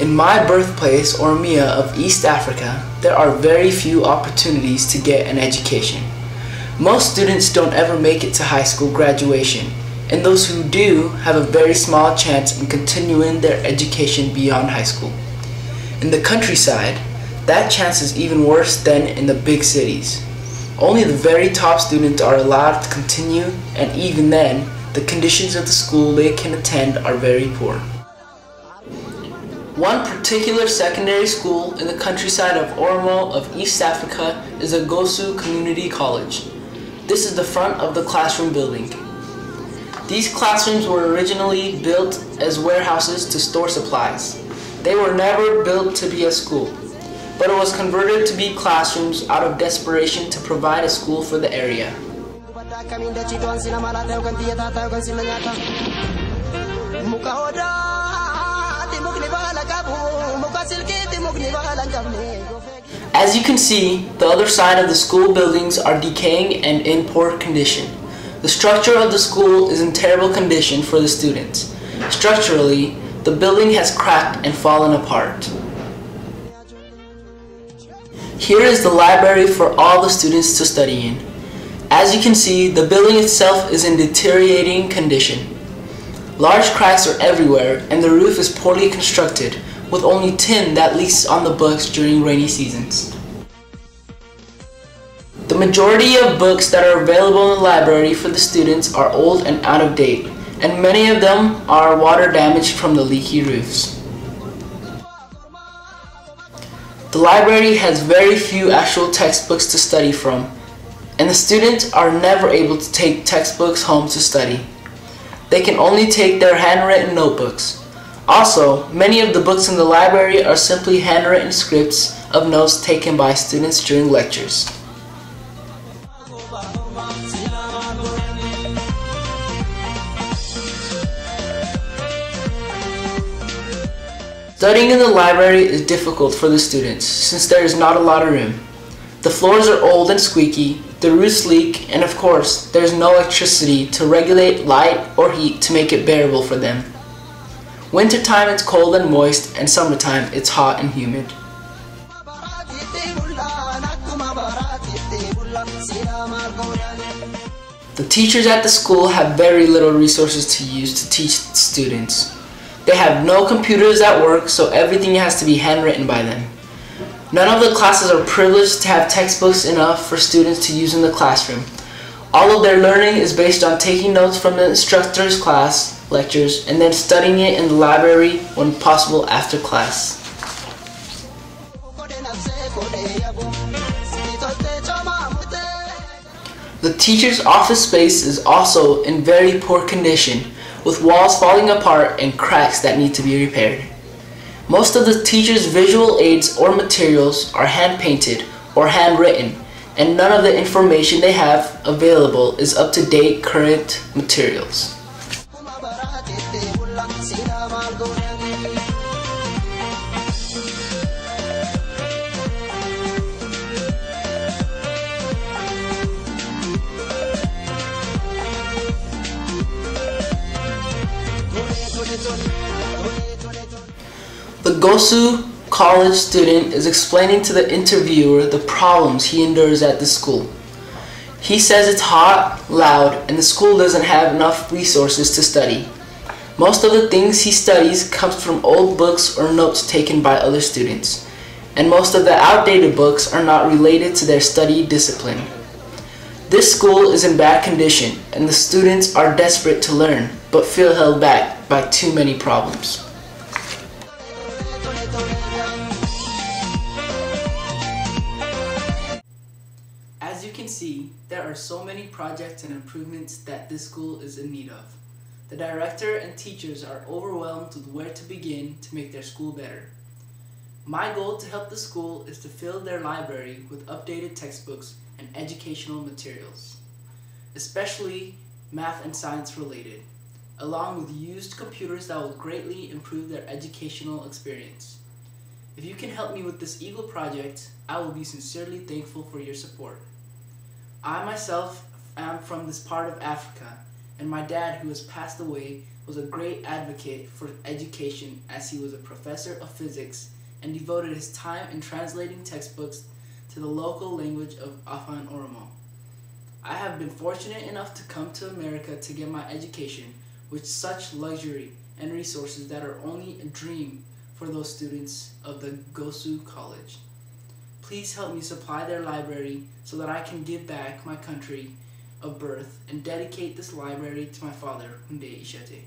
In my birthplace, Oromia of East Africa, there are very few opportunities to get an education. Most students don't ever make it to high school graduation, and those who do have a very small chance in continuing their education beyond high school. In the countryside, that chance is even worse than in the big cities. Only the very top students are allowed to continue, and even then, the conditions of the school they can attend are very poor. One particular secondary school in the countryside of Oromo of East Africa is a Goosu Community College. This is the front of the classroom building. These classrooms were originally built as warehouses to store supplies. They were never built to be a school, but it was converted to be classrooms out of desperation to provide a school for the area. As you can see, the other side of the school buildings are decaying and in poor condition. The structure of the school is in terrible condition for the students. Structurally, the building has cracked and fallen apart. Here is the library for all the students to study in. As you can see, the building itself is in deteriorating condition. Large cracks are everywhere and the roof is poorly constructed, with only tin that leaks on the books during rainy seasons. The majority of books that are available in the library for the students are old and out of date, and many of them are water damaged from the leaky roofs. The library has very few actual textbooks to study from, and the students are never able to take textbooks home to study. They can only take their handwritten notebooks. Also, many of the books in the library are simply handwritten scripts of notes taken by students during lectures. Studying in the library is difficult for the students since there is not a lot of room. The floors are old and squeaky, the roofs leak, and of course, there is no electricity to regulate light or heat to make it bearable for them. Wintertime it's cold and moist, and summertime it's hot and humid. The teachers at the school have very little resources to use to teach students. They have no computers at work, so everything has to be handwritten by them. None of the classes are privileged to have textbooks enough for students to use in the classroom. All of their learning is based on taking notes from the instructor's class lectures and then studying it in the library when possible after class. The teacher's office space is also in very poor condition, with walls falling apart and cracks that need to be repaired. Most of the teacher's visual aids or materials are hand-painted or handwritten, and none of the information they have available is up-to-date current materials. The Goosu college student is explaining to the interviewer the problems he endures at the school. He says it's hot, loud, and the school doesn't have enough resources to study. Most of the things he studies comes from old books or notes taken by other students, and most of the outdated books are not related to their study discipline. This school is in bad condition, and the students are desperate to learn, but feel held back by too many problems. As you can see, there are so many projects and improvements that this school is in need of. The director and teachers are overwhelmed with where to begin to make their school better. My goal to help the school is to fill their library with updated textbooks and educational materials, especially math and science related, along with used computers that will greatly improve their educational experience. If you can help me with this Eagle project, I will be sincerely thankful for your support. I myself am from this part of Africa, and my dad, who has passed away, was a great advocate for education as he was a professor of physics and devoted his time in translating textbooks to the local language of Afan Oromo. I have been fortunate enough to come to America to get my education with such luxury and resources that are only a dream for those students of the Goosu College. Please help me supply their library so that I can give back my country of birth and dedicate this library to my father, Hunde Ishete.